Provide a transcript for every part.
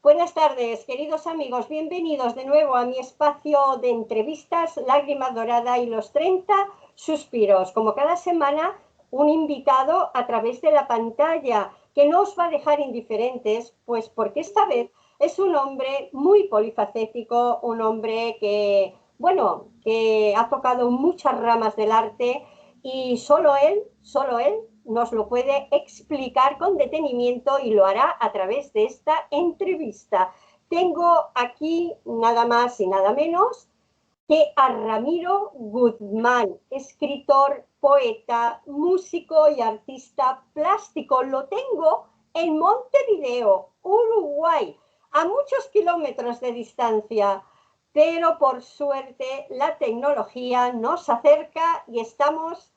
Buenas tardes, queridos amigos. Bienvenidos de nuevo a mi espacio de entrevistas, Lágrima Dorada y los 30 suspiros. Como cada semana, un invitado a través de la pantalla que no os va a dejar indiferentes, pues porque esta vez es un hombre muy polifacético, un hombre que, bueno, que ha tocado muchas ramas del arte y solo él nos lo puede explicar con detenimiento y lo hará a través de esta entrevista. Tengo aquí nada más y nada menos que a Ramiro Guzmán, escritor, poeta, músico y artista plástico. Lo tengo en Montevideo, Uruguay, a muchos kilómetros de distancia, pero por suerte la tecnología nos acerca y estamos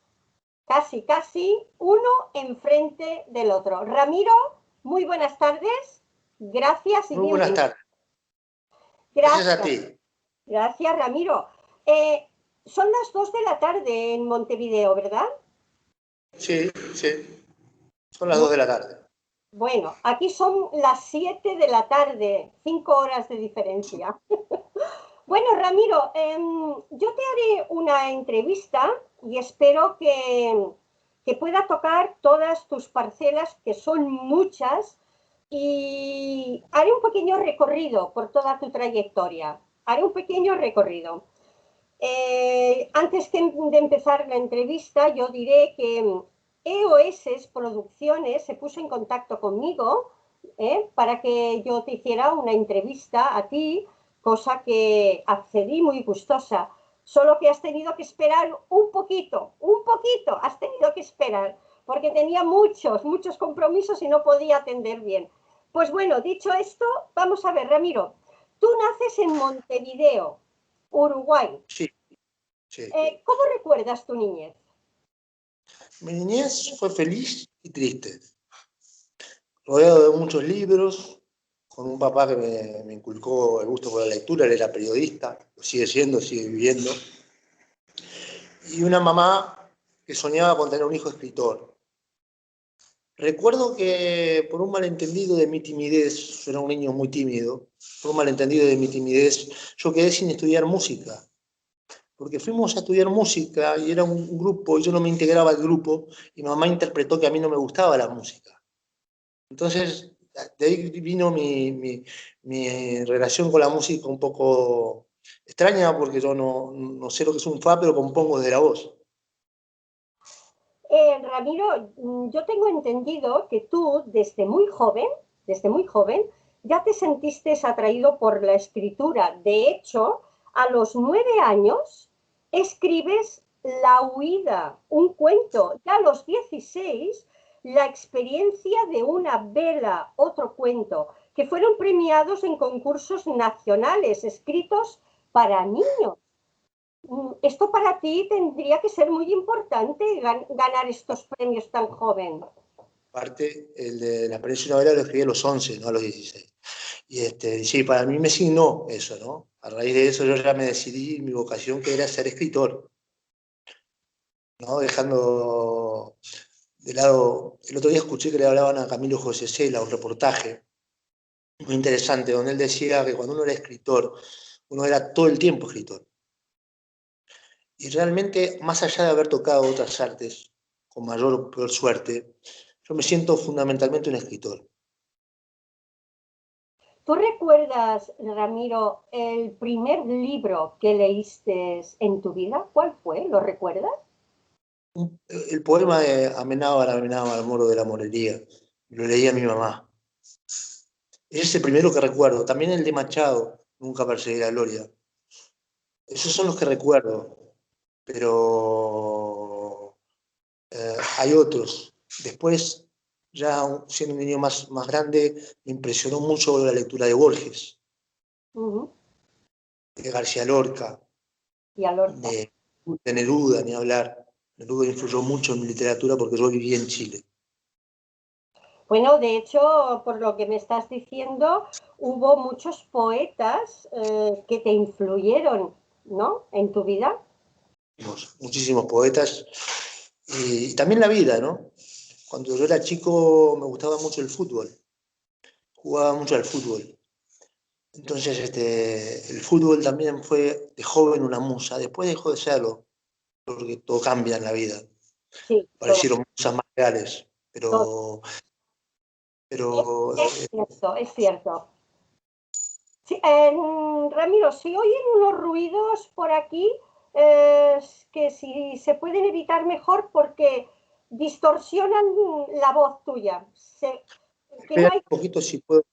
casi uno enfrente del otro. Ramiro, muy buenas tardes. Gracias y Muy buenas bienvenido. tardes. Gracias a Gracias, ti. gracias Ramiro. Son las 2 de la tarde en Montevideo, ¿verdad? Sí. Son las 2 de la tarde. Bueno, aquí son las 7 de la tarde, 5 horas de diferencia. Bueno, Ramiro, yo te haré una entrevista y espero que pueda tocar todas tus parcelas, que son muchas, y haré un pequeño recorrido por toda tu trayectoria. Haré un pequeño recorrido. Antes de empezar la entrevista, yo diré que EOS Producciones se puso en contacto conmigo para que yo te hiciera una entrevista a ti, cosa que accedí muy gustosa. Solo que has tenido que esperar un poquito, has tenido que esperar, porque tenía muchos compromisos y no podía atender bien. Pues bueno, dicho esto, vamos a ver, Ramiro, tú naces en Montevideo, Uruguay. Sí. ¿Cómo recuerdas tu niñez? Mi niñez fue feliz y triste. Rodeado de muchos libros, con un papá que me inculcó el gusto por la lectura, él era periodista, lo sigue siendo, sigue viviendo, y una mamá que soñaba con tener un hijo escritor. Recuerdo que por un malentendido de mi timidez, yo era un niño muy tímido, por un malentendido de mi timidez, yo quedé sin estudiar música. Porque fuimos a estudiar música y era un grupo y yo no me integraba al grupo y mi mamá interpretó que a mí no me gustaba la música. Entonces, de ahí vino mi relación con la música un poco extraña porque yo no sé lo que es un fa, pero compongo desde la voz. Ramiro, yo tengo entendido que tú desde muy joven, ya te sentiste atraído por la escritura. De hecho, a los 9 años escribes La huida, un cuento. Ya a los 16, La experiencia de una vela, otro cuento, que fueron premiados en concursos nacionales, escritos para niños. Esto para ti tendría que ser muy importante, ganar estos premios tan joven. Aparte, el de la experiencia novela lo escribí a los 11, no a los 16. Y sí, para mí me signó eso, ¿no? A raíz de eso yo ya me decidí mi vocación que era ser escritor, ¿no? Dejando de lado, el otro día escuché que le hablaban a Camilo José Cela, un reportaje muy interesante, donde él decía que cuando uno era escritor, uno era todo el tiempo escritor. Y realmente, más allá de haber tocado otras artes, con mayor o peor suerte, yo me siento fundamentalmente un escritor. ¿Tú recuerdas, Ramiro, el primer libro que leíste en tu vida? ¿Cuál fue? ¿Lo recuerdas? El poema de Amenábar, Moro de la Morería, lo leía mi mamá. Es el primero que recuerdo. También el de Machado, Nunca perseguí la gloria. Esos son los que recuerdo, pero hay otros. Después, ya siendo un niño más grande, me impresionó mucho la lectura de Borges, de García Lorca, Y a Lorca. de Neruda, ni hablar. Neruda influyó mucho en mi literatura porque yo viví en Chile. Bueno, de hecho, por lo que me estás diciendo, hubo muchos poetas que te influyeron, ¿no? En tu vida. Muchísimos poetas y también la vida, ¿no? Cuando yo era chico me gustaba mucho el fútbol, jugaba mucho al fútbol Entonces, el fútbol también fue de joven una musa, después dejó de serlo, porque todo cambia en la vida. Sí, todo, Parecieron musas más reales, todo. pero Es cierto, es cierto. Sí, Ramiro, si oyen unos ruidos por aquí, que si se pueden evitar mejor porque distorsionan la voz tuya. Que no espera hay. un poquito si puedo,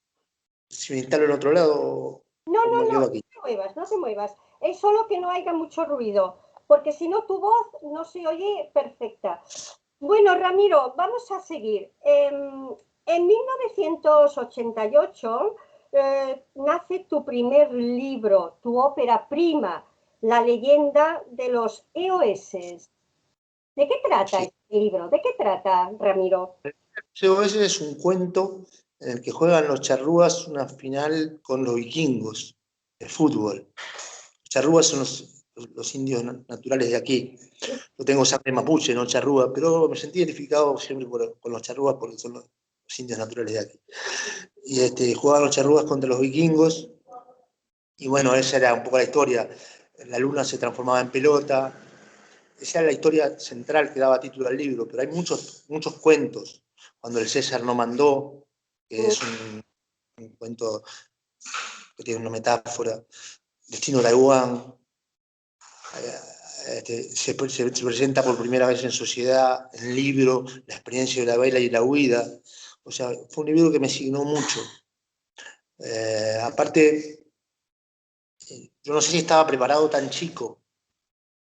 si me instalo en otro lado No, o no, me no, quedo no aquí. te muevas, no te muevas. Es solo que no haya mucho ruido, porque si no tu voz no se oye perfecta. Bueno, Ramiro, vamos a seguir. En 1988 nace tu primer libro, tu ópera prima, La leyenda de los EOS. ¿De qué trata Sí. este libro? ¿De qué trata, Ramiro? COS es un cuento en el que juegan los charrúas una final con los vikingos de fútbol. Los charrúas son los indios naturales de aquí. Yo tengo sangre mapuche, no charrúa, pero me sentí identificado siempre con los charrúas porque son los indios naturales de aquí. Y jugaban los charrúas contra los vikingos, y bueno, esa era un poco la historia. La luna se transformaba en pelota. Esa era la historia central que daba título al libro, pero hay muchos cuentos. Cuando el César no mandó, que es un cuento que tiene una metáfora. Destino Taiwán, se presenta por primera vez en sociedad, el libro, la experiencia de la vela y la huida. O sea, fue un libro que me signó mucho. Aparte, yo no sé si estaba preparado tan chico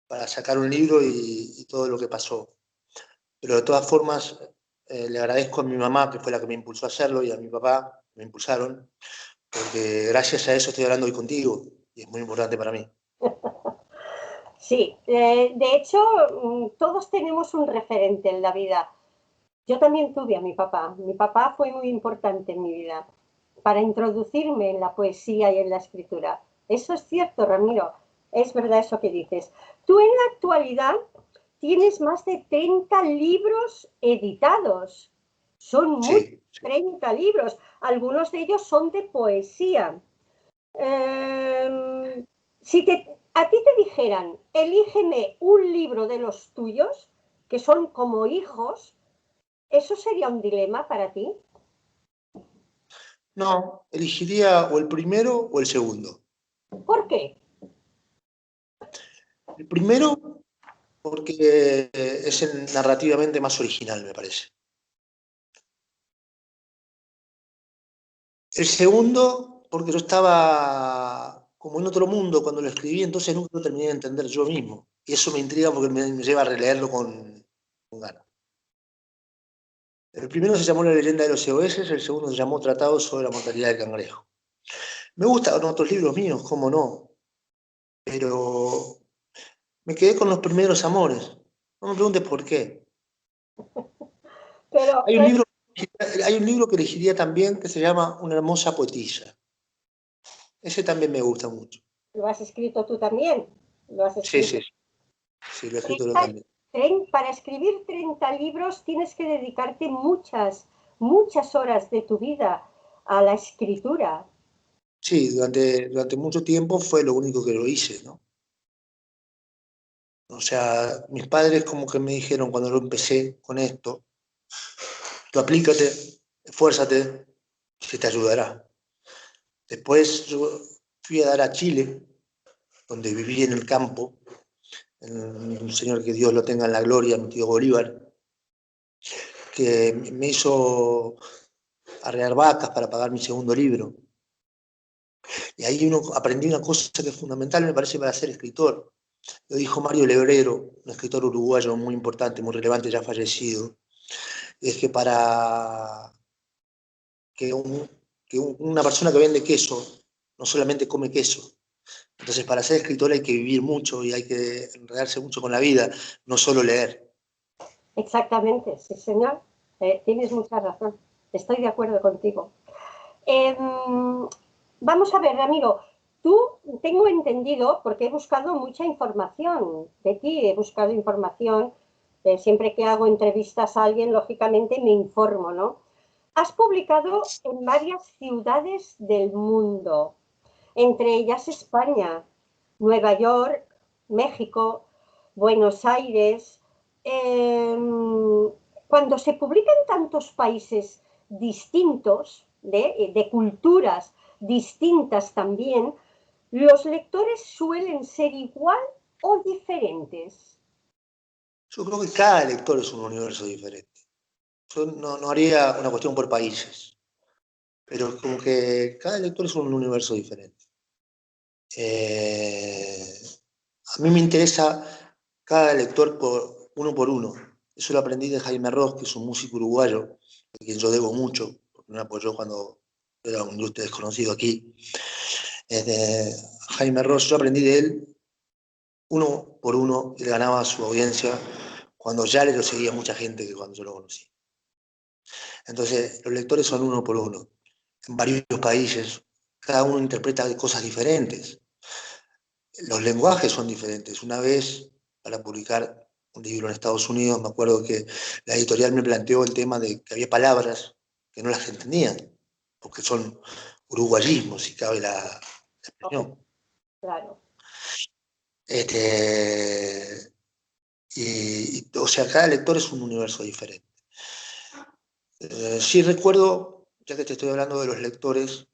para sacar un libro y todo lo que pasó. Pero de todas formas, le agradezco a mi mamá, que fue la que me impulsó a hacerlo, y a mi papá, que me impulsaron, porque gracias a eso estoy hablando hoy contigo, y es muy importante para mí. Sí, de hecho, todos tenemos un referente en la vida. Yo también tuve a mi papá. Mi papá fue muy importante en mi vida para introducirme en la poesía y en la escritura. Eso es cierto, Ramiro. Es verdad eso que dices. Tú en la actualidad tienes más de 30 libros editados. Son muchos, Sí, sí. 30 libros. Algunos de ellos son de poesía. Eh, si a ti te dijeran, elígeme un libro de los tuyos, que son como hijos, ¿eso sería un dilema para ti? No, elegiría o el primero o el segundo. ¿Por qué? El primero porque es narrativamente más original, me parece. El segundo porque yo estaba como en otro mundo cuando lo escribí, entonces nunca lo terminé de entender yo mismo. Y eso me intriga porque me lleva a releerlo con ganas. El primero se llamó La leyenda de los EOS, el segundo se llamó Tratado sobre la mortalidad del cangrejo. Me gustan otros libros míos, cómo no, pero me quedé con los primeros amores. No me preguntes por qué. Pero Hay un libro, hay un libro que elegiría también que se llama Una hermosa poetisa. Ese también me gusta mucho. lo has escrito tú también. Lo has Sí, escrito. sí, sí, lo he escrito yo también. Para escribir 30 libros tienes que dedicarte muchas, muchas horas de tu vida a la escritura. Sí, durante mucho tiempo fue lo único que lo hice, ¿no? O sea, mis padres como que me dijeron cuando lo empecé con esto, tú aplícate, esfuérzate, se te ayudará. Después yo fui a dar a Chile, donde viví en el campo, un señor que Dios lo tenga en la gloria, mi tío Bolívar, que me hizo arrear vacas para pagar mi segundo libro. Y ahí aprendí una cosa que es fundamental, me parece, para ser escritor. Lo dijo Mario Lebrero, un escritor uruguayo muy importante, muy relevante, ya fallecido. Es que para que, una persona que vende queso no solamente come queso. Entonces, para ser escritor hay que vivir mucho y hay que enredarse mucho con la vida, no solo leer. Exactamente, sí, señor. Tienes mucha razón. Estoy de acuerdo contigo. Vamos a ver, Ramiro, tú tengo entendido, porque he buscado mucha información de ti, he buscado información, siempre que hago entrevistas a alguien, lógicamente me informo, ¿no? Has publicado en varias ciudades del mundo. entre ellas España, Nueva York, México, Buenos Aires. Cuando se publica en tantos países distintos, de culturas distintas también, ¿los lectores suelen ser igual o diferentes? Yo creo que cada lector es un universo diferente. Yo no haría una cuestión por países, pero como que cada lector es un universo diferente. A mí me interesa cada lector por uno. Eso lo aprendí de Jaime Ross, que es un músico uruguayo, a quien yo debo mucho, porque me apoyó cuando era un ilustre desconocido aquí. Jaime Ross, yo aprendí de él uno por uno, él ganaba a su audiencia cuando ya le lo seguía mucha gente que cuando yo lo conocí. Entonces, los lectores son uno por uno. En varios países, cada uno interpreta cosas diferentes. Los lenguajes son diferentes. Una vez, para publicar un libro en Estados Unidos, me acuerdo que la editorial me planteó el tema de que había palabras que no las entendían, porque son uruguayismos, si cabe la expresión. Claro. O sea, cada lector es un universo diferente. Sí recuerdo, ya que te estoy hablando de los lectores,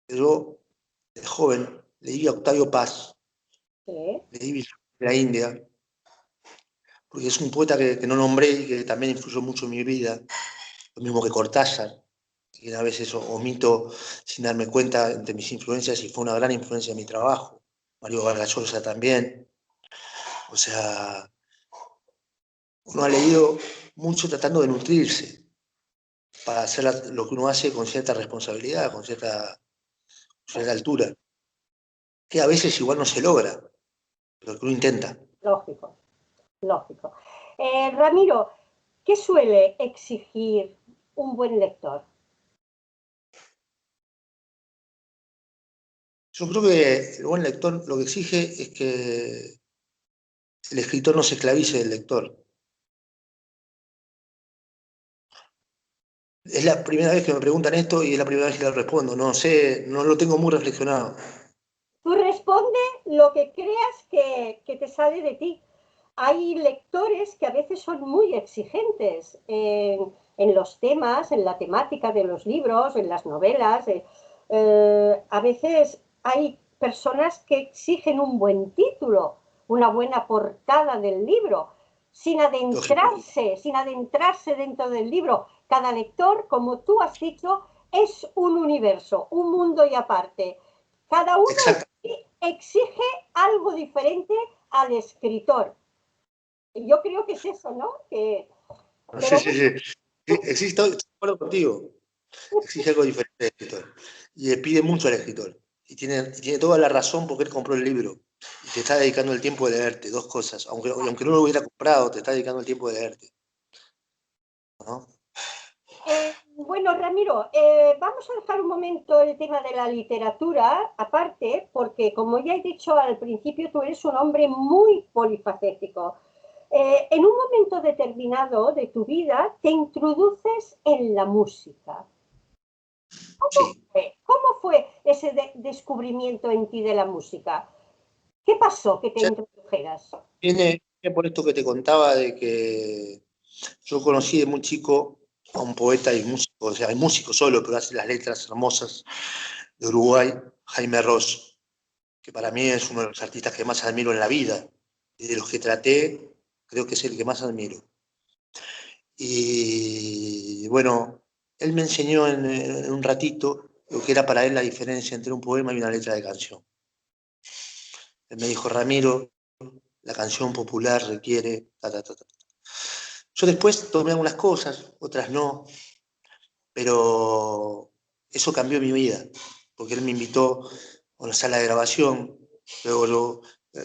que yo, de joven, leí a Octavio Paz, Sí. leí Viaje a la India, porque es un poeta que no nombré y que también influyó mucho en mi vida, lo mismo que Cortázar, que a veces omito sin darme cuenta entre mis influencias y fue una gran influencia en mi trabajo. Mario Vargas Llosa también. O sea, uno ha leído mucho tratando de nutrirse para hacer lo que uno hace con cierta responsabilidad, con cierta altura, que a veces igual no se logra, pero que uno intenta. Lógico, lógico. Ramiro, ¿qué suele exigir un buen lector? Yo creo que el buen lector lo que exige es que el escritor no se esclavice del lector. Es la primera vez que me preguntan esto y es la primera vez que lo respondo. No sé, no lo tengo muy reflexionado. Tú responde lo que creas que te sale de ti. Hay lectores que a veces son muy exigentes en los temas, en la temática de los libros, en las novelas. A veces hay personas que exigen un buen título, una buena portada del libro, Lógico. sin adentrarse dentro del libro. Cada lector, como tú has dicho, es un universo, un mundo y aparte. Cada uno Exacto. exige algo diferente al escritor. Y yo creo que es eso, ¿no? Sí, Pero sí, sí. Estoy de acuerdo contigo. Exige algo diferente del escritor. Y le pide mucho al escritor. Y tiene toda la razón porque él compró el libro. Y te está dedicando el tiempo de leerte. Dos cosas. Aunque no lo hubiera comprado, te está dedicando el tiempo de leerte. ¿No? bueno, Ramiro, vamos a dejar un momento el tema de la literatura aparte, porque como ya he dicho al principio, tú eres un hombre muy polifacético. En un momento determinado de tu vida te introduces en la música. Sí. ¿Cómo fue ese descubrimiento en ti de la música? ¿Qué pasó que te Ya introdujeras? viene por esto que te contaba de que yo conocí de muy chico a un poeta y músico, o sea, hay músico solo, pero hace las letras hermosas de Uruguay, Jaime Ross, que para mí es uno de los artistas que más admiro en la vida. Y de los que traté, creo que es el que más admiro. Y bueno, él me enseñó en un ratito lo que era para él la diferencia entre un poema y una letra de canción. Él me dijo, Ramiro, la canción popular requiere... Ta, ta, ta, ta. Yo después tomé algunas cosas, otras no, pero eso cambió mi vida, porque él me invitó a una sala de grabación, luego yo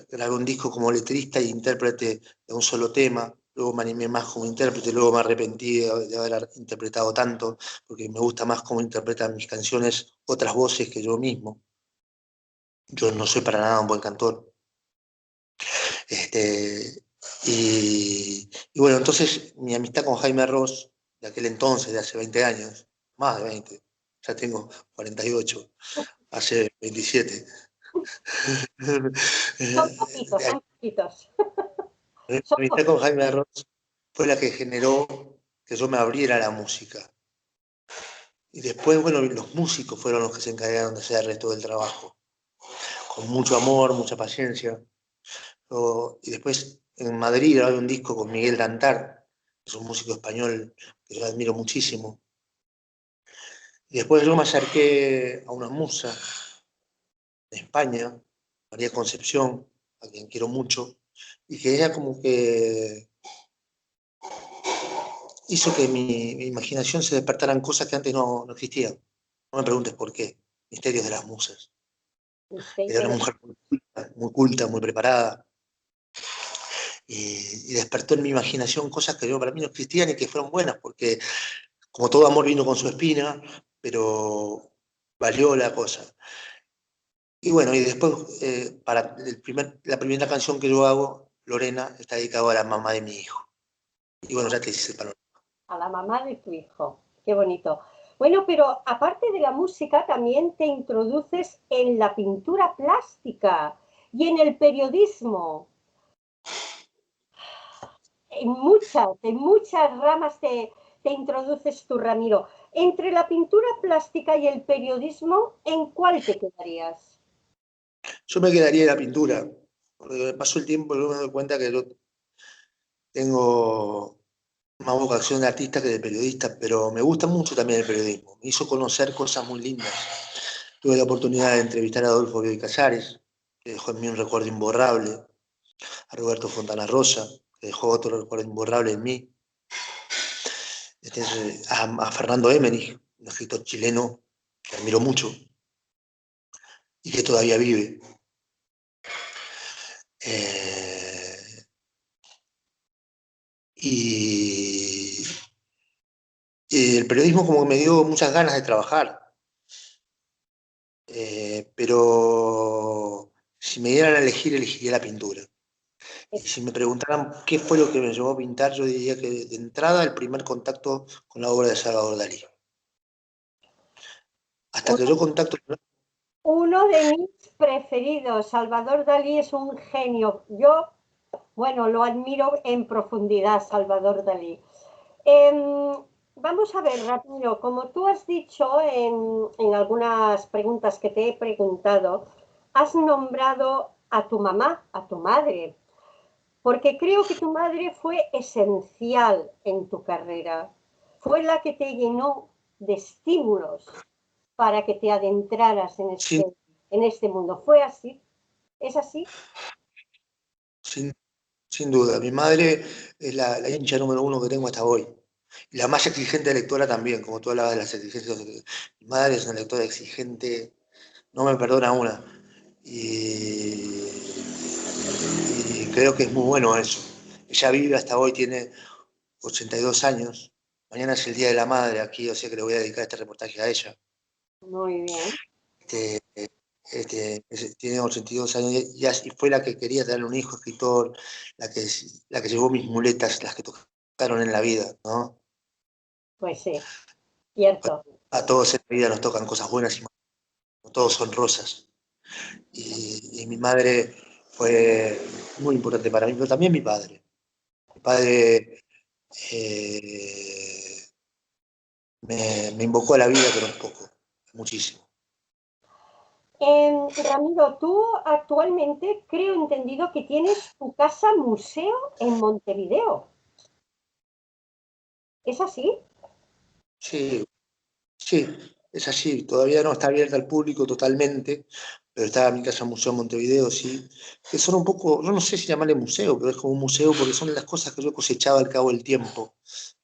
grabé un disco como letrista e intérprete de un solo tema, luego me animé más como intérprete, luego me arrepentí de haber interpretado tanto, porque me gusta más cómo interpretan mis canciones otras voces que yo mismo. Yo no soy para nada un buen cantor. Y bueno, entonces mi amistad con Jaime Ross, de aquel entonces, de hace 20 años, más de 20, ya tengo 48, hace 27. Son poquitos, son poquitos. Mi Son amistad con poquitos. Jaime Ross fue la que generó que yo me abriera a la música. Y después, bueno, los músicos fueron los que se encargaron de hacer el resto del trabajo, con mucho amor, mucha paciencia. Y después en Madrid grabé un disco con Miguel Dantar, que es un músico español que yo admiro muchísimo. Y después yo me acerqué a una musa de España, María Concepción, a quien quiero mucho, y que ella como que hizo que mi imaginación se despertaran cosas que antes no existían. No me preguntes por qué. Misterios de las musas. Era Misterio una de... mujer muy culta, muy preparada, y despertó en mi imaginación cosas que yo, para mí no existían y que fueron buenas, porque como todo amor vino con su espina, pero valió la cosa. Y bueno, y después, para la primera canción que yo hago, Lorena, está dedicada a la mamá de mi hijo. Y bueno, ya te hice el panorama. A la mamá de tu hijo. Qué bonito. Bueno, pero aparte de la música, también te introduces en la pintura plástica y en el periodismo. En muchas ramas te introduces tú, Ramiro. Entre la pintura plástica y el periodismo, ¿en cuál te quedarías? Yo me quedaría en la pintura, porque pasó el tiempo y luego me doy cuenta que yo tengo más vocación de artista que de periodista, pero me gusta mucho también el periodismo. Me hizo conocer cosas muy lindas. Tuve la oportunidad de entrevistar a Adolfo Bioy Casares, que dejó en mí un recuerdo imborrable, a Roberto Fontana Rosa, que dejó otro recuerdo imborrable en mí, a Fernando Emmerich, un escritor chileno que admiro mucho y que todavía vive. Eh, y, y el periodismo como que me dio muchas ganas de trabajar. Pero si me dieran a elegir, elegiría la pintura. Y si me preguntaran qué fue lo que me llevó a pintar, yo diría que de entrada el primer contacto con la obra de Salvador Dalí. Hasta que yo contacto... Uno de mis preferidos, Salvador Dalí, es un genio. Yo, bueno, lo admiro en profundidad, Salvador Dalí. Vamos a ver, Ramiro, como tú has dicho en algunas preguntas que te he preguntado, has nombrado a tu mamá, a tu madre, porque creo que tu madre fue esencial en tu carrera. Fue la que te llenó de estímulos para que te adentraras Sin, en este mundo. ¿Fue así? ¿Es así? sin, sin duda, mi madre es la hincha número uno que tengo hasta hoy. Y la más exigente lectora también, como tú hablabas de las exigencias. Mi madre es una lectora exigente, no me perdona una. Y, y creo que es muy bueno eso. Ella vive hasta hoy, tiene 82 años. Mañana es el Día de la Madre aquí, o sea que le voy a dedicar este reportaje a ella. Muy bien. Este, tiene 82 años y fue la que quería tener un hijo escritor, la que llevó mis muletas, las que tocaron en la vida, ¿no? Pues sí, cierto. A todos en la vida nos tocan cosas buenas y malas, no todos son rosas. Y mi madre fue muy importante para mí, pero también mi padre. Mi padre eh, me invocó a la vida, pero un poco, muchísimo. Ramiro, tú actualmente creo entendido que tienes tu casa museo en Montevideo. ¿Es así? Sí, sí, es así. Todavía no está abierta al público totalmente, pero está mi casa Museo Montevideo, sí. Que son un poco, yo no sé si llamarle museo, pero es como un museo porque son las cosas que yo he cosechado al cabo del tiempo,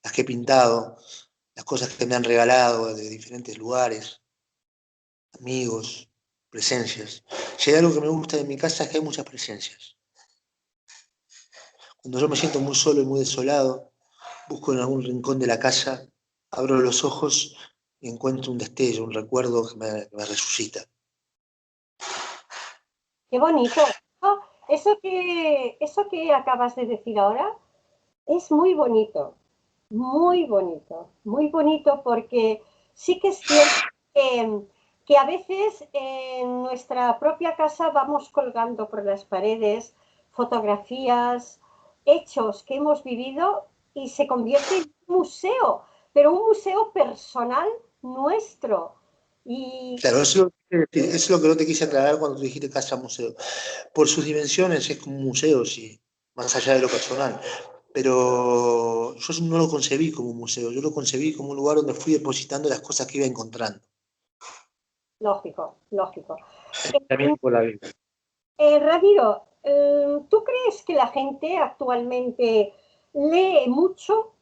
las que he pintado, las cosas que me han regalado de diferentes lugares, amigos, presencias. Si hay algo que me gusta de mi casa es que hay muchas presencias. Cuando yo me siento muy solo y muy desolado, busco en algún rincón de la casa, abro los ojos y encuentro un destello, un recuerdo que me resucita. Qué bonito. Oh, eso que acabas de decir ahora es muy bonito porque sí que es cierto. que, que a veces en nuestra propia casa vamos colgando por las paredes fotografías, hechos que hemos vivido y se convierte en un museo, pero un museo personal nuestro. Y Claro, eso es lo que no te quise aclarar cuando tú dijiste casa museo. Por sus dimensiones es como un museo, sí, más allá de lo personal. Pero yo no lo concebí como un museo, yo lo concebí como un lugar donde fui depositando las cosas que iba encontrando. lógico, lógico. También por la vida. Ramiro, ¿tú crees que la gente actualmente lee mucho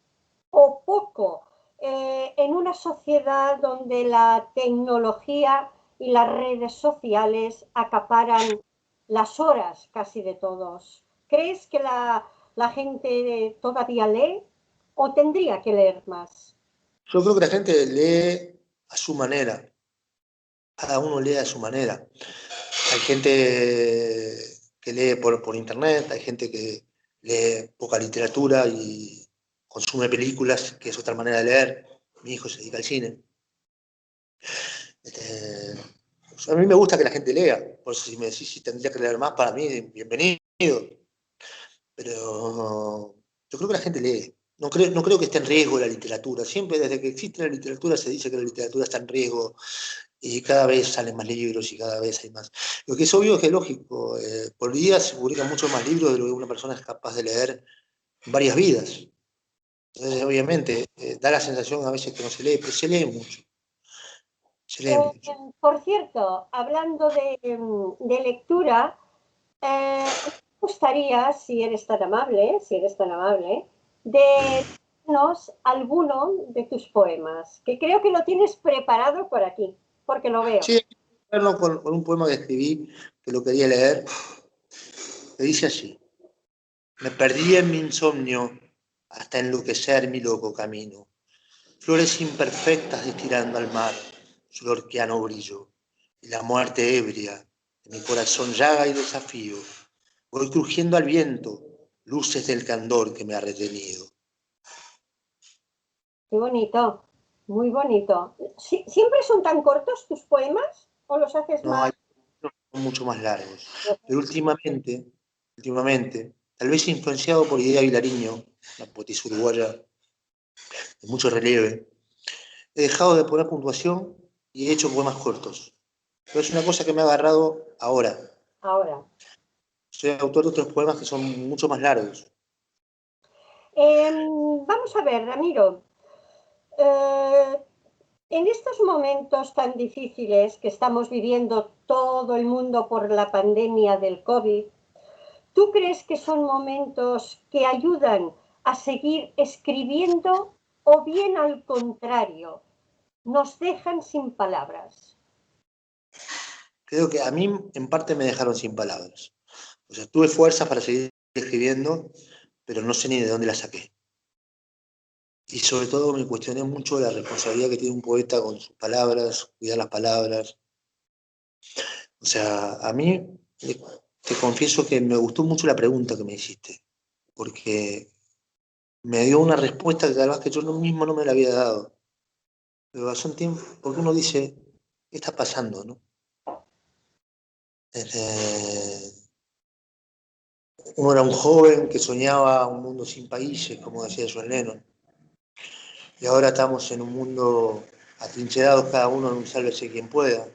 o poco en una sociedad donde la tecnología y las redes sociales acaparan las horas casi de todos? ¿Crees que la gente todavía lee o tendría que leer más? Yo creo que la gente lee a su manera, cada uno lee a su manera. Hay gente que lee por internet, hay gente que lee poca literatura y consume películas, que es otra manera de leer. Mi hijo se dedica al cine. Este, a mí me gusta que la gente lea, por eso si me decís si tendría que leer más, para mí, bienvenido. Pero yo creo que la gente lee. No creo que esté en riesgo la literatura. Siempre desde que existe la literatura se dice que la literatura está en riesgo y cada vez salen más libros y cada vez hay más. Lo que es obvio es que es lógico. Por día se publican muchos más libros de lo que una persona es capaz de leer en varias vidas. Entonces, obviamente, da la sensación a veces que no se lee, pero se lee mucho. Se lee mucho. Por cierto, hablando de lectura, me gustaría, si eres tan amable, de leernos alguno de tus poemas, que creo que lo tienes preparado por aquí, porque lo veo. Sí, con un poema que escribí, que lo quería leer, que dice así. Me perdí en mi insomnio hasta enloquecer mi loco camino. Flores imperfectas destilando al mar su lorquiano brillo. Y la muerte ebria de mi corazón llaga y desafío. Voy crujiendo al viento, luces del candor que me ha retenido. Qué bonito, muy bonito. ¿Siempre son tan cortos tus poemas o los haces No más? hay son mucho más largos. Pero últimamente, tal vez influenciado por Idea Vilariño, la poetisa uruguaya de mucho relieve, he dejado de poner puntuación y he hecho poemas cortos. Pero es una cosa que me ha agarrado ahora. Ahora. Soy autor de otros poemas que son mucho más largos. Vamos a ver, Ramiro. eh, En estos momentos tan difíciles que estamos viviendo todo el mundo por la pandemia del COVID, ¿tú crees que son momentos que ayudan a seguir escribiendo o bien al contrario, nos dejan sin palabras? Creo que a mí en parte me dejaron sin palabras. O sea, tuve fuerzas para seguir escribiendo, pero no sé ni de dónde las saqué. Y sobre todo me cuestioné mucho la responsabilidad que tiene un poeta con sus palabras, cuidar las palabras. O sea, a mí te confieso que me gustó mucho la pregunta que me hiciste, porque me dio una respuesta que tal vez que yo mismo no me la había dado. Pero hace un tiempo, porque uno dice, ¿qué está pasando, no? Uno era un joven que soñaba un mundo sin países, como decía John Lennon, y ahora estamos en un mundo atrincherados cada uno en un sálvese quien pueda.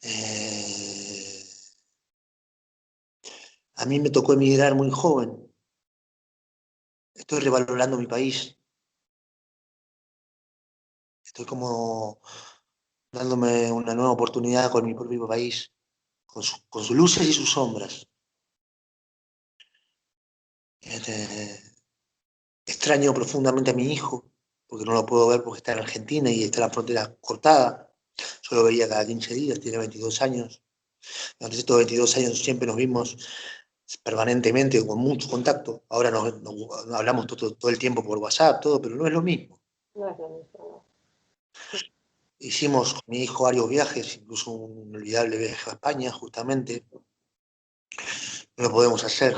Eh, a mí me tocó emigrar muy joven. Estoy revalorando mi país. Estoy como dándome una nueva oportunidad con mi propio país, con sus luces y sus sombras. Este, extraño profundamente a mi hijo, porque no lo puedo ver porque está en Argentina y está la frontera cortada. Yo lo veía cada 15 días, tiene 22 años. Durante estos 22 años siempre nos vimos permanentemente, con mucho contacto. Ahora nos hablamos todo el tiempo por WhatsApp, todo, pero no es lo mismo. No es lo mismo, Hicimos con mi hijo varios viajes, incluso un inolvidable viaje a España, justamente. No lo podemos hacer.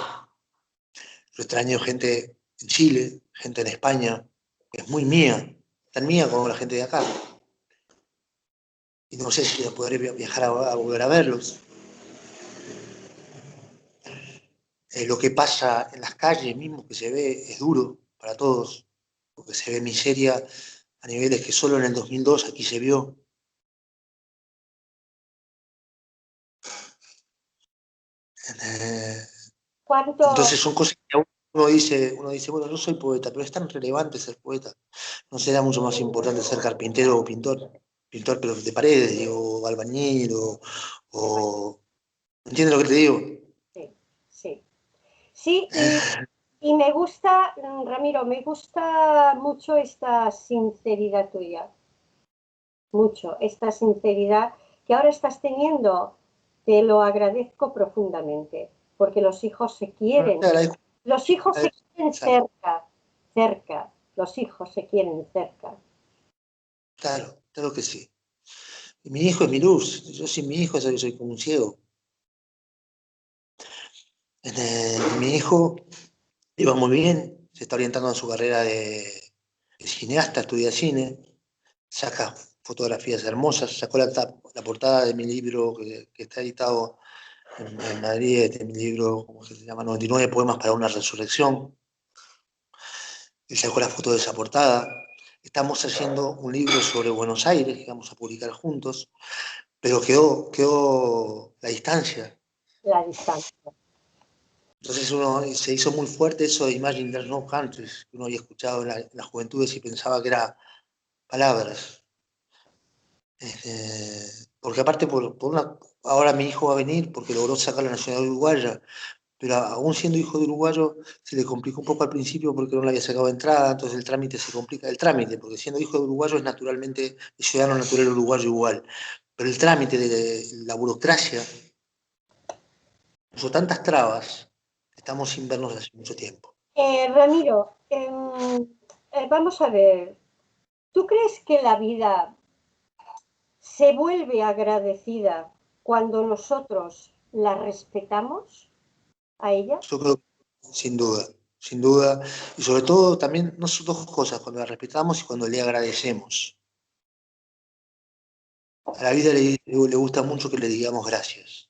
Yo extraño gente en Chile, gente en España, que es muy mía. tan mía como la gente de acá. Y no sé si podré viajar a volver a verlos. Lo que pasa en las calles mismo que se ve es duro para todos, porque se ve miseria a niveles que solo en el 2002 aquí se vio. ¿Cuánto? Entonces son cosas que uno dice, bueno, yo soy poeta, pero es tan relevante ser poeta. ¿No será mucho más importante ser carpintero o pintor? Pintor, pero de paredes, digo, o albañil, o... ¿Entiendes lo que te digo? Sí, sí. Sí, y me gusta, Ramiro, me gusta mucho esta sinceridad tuya, mucho, esta sinceridad que ahora estás teniendo, te lo agradezco profundamente, porque los hijos se No, quieren, te agradezco, los hijos se quieren exacto, cerca, cerca, los hijos se quieren cerca. claro, claro que sí. Y mi hijo es mi luz, yo sin mi hijo soy como un ciego. Mi hijo iba muy bien, se está orientando en su carrera de cineasta, estudia cine, saca fotografías hermosas, sacó la portada de mi libro que está editado en Madrid, de mi libro, ¿cómo se llama? 99 poemas para una resurrección. Él sacó la foto de esa portada. Estamos haciendo un libro sobre Buenos Aires que vamos a publicar juntos, pero quedó la distancia. La distancia. Entonces uno se hizo muy fuerte eso de Imagine There's No Countries, que uno había escuchado en las juventudes y pensaba que era palabras. Porque aparte, ahora mi hijo va a venir porque logró sacar la nacionalidad uruguaya, pero aún siendo hijo de uruguayo se le complicó un poco al principio porque no le había sacado entrada, entonces el trámite se complica. El trámite, porque siendo hijo de uruguayo es naturalmente ciudadano natural uruguayo igual, pero el trámite de la burocracia puso tantas trabas, estamos sin vernos hace mucho tiempo. Ramiro, vamos a ver, ¿tú crees que la vida se vuelve agradecida cuando nosotros la respetamos a ella? Yo creo que sin duda, y sobre todo también, no son dos cosas, cuando la respetamos y cuando le agradecemos. A la vida le gusta mucho que le digamos gracias.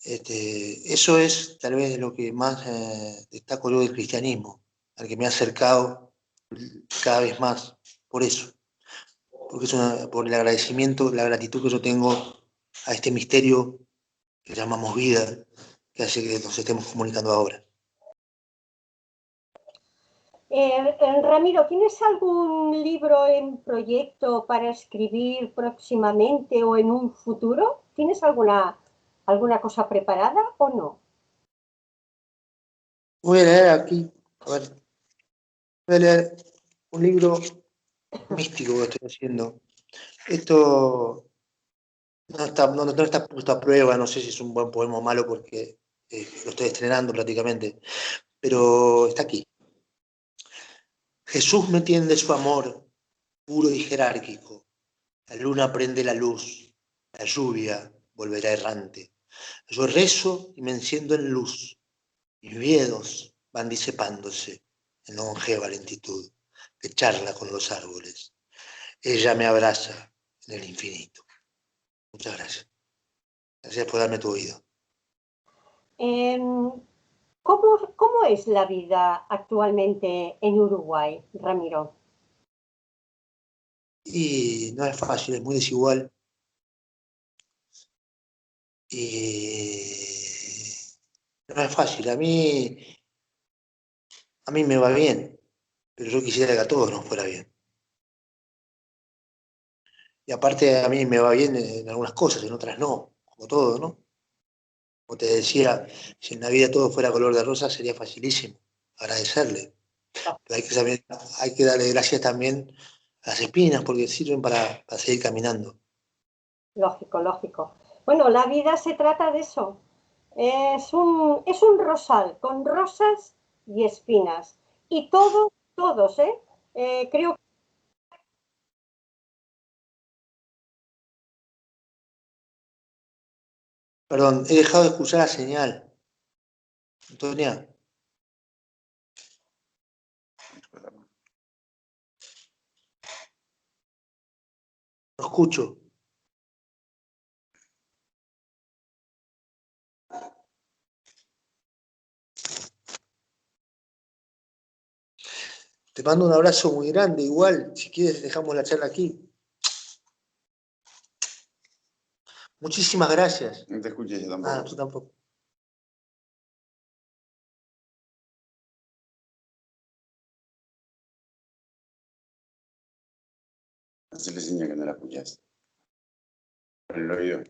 Eso es tal vez lo que más destaco yo del cristianismo, al que me ha acercado cada vez más, por eso, porque por el agradecimiento, la gratitud que yo tengo a este misterio que llamamos vida, que hace que nos estemos comunicando ahora. Ramiro, ¿tienes algún libro en proyecto para escribir próximamente o en un futuro? ¿Tienes alguna cosa preparada o no? Voy a leer aquí, a ver, voy a leer un libro místico que estoy haciendo. Esto no está puesto a prueba, no sé si es un buen poema o malo porque lo estoy estrenando prácticamente, pero está aquí. Jesús me tiende su amor puro y jerárquico. La luna prende la luz, la lluvia volverá errante. Yo rezo y me enciendo en luz. Mis miedos van disipándose en longeva lentitud que charla con los árboles. Ella me abraza en el infinito. Muchas gracias. Gracias por darme tu oído. Em, ¿Cómo es la vida actualmente en Uruguay, Ramiro? Y no es fácil, es muy desigual. Y no es fácil. A mí me va bien, pero yo quisiera que a todos nos fuera bien. Y aparte a mí me va bien en algunas cosas, en otras no, como todo, ¿no? Como te decía, si en la vida todo fuera color de rosa sería facilísimo agradecerle. Pero hay que darle gracias también a las espinas porque sirven para seguir caminando. Lógico, lógico. Bueno, la vida se trata de eso. Es un rosal con rosas y espinas. Y todos, ¿eh? Creo que Perdón, he dejado de escuchar la señal. Antonia. No escucho. Te mando un abrazo muy grande, igual, si quieres dejamos la charla aquí. Muchísimas gracias. No te escuché yo tampoco. Ah, tú tampoco. Hacerle señal que no la escuchaste. Por el oído.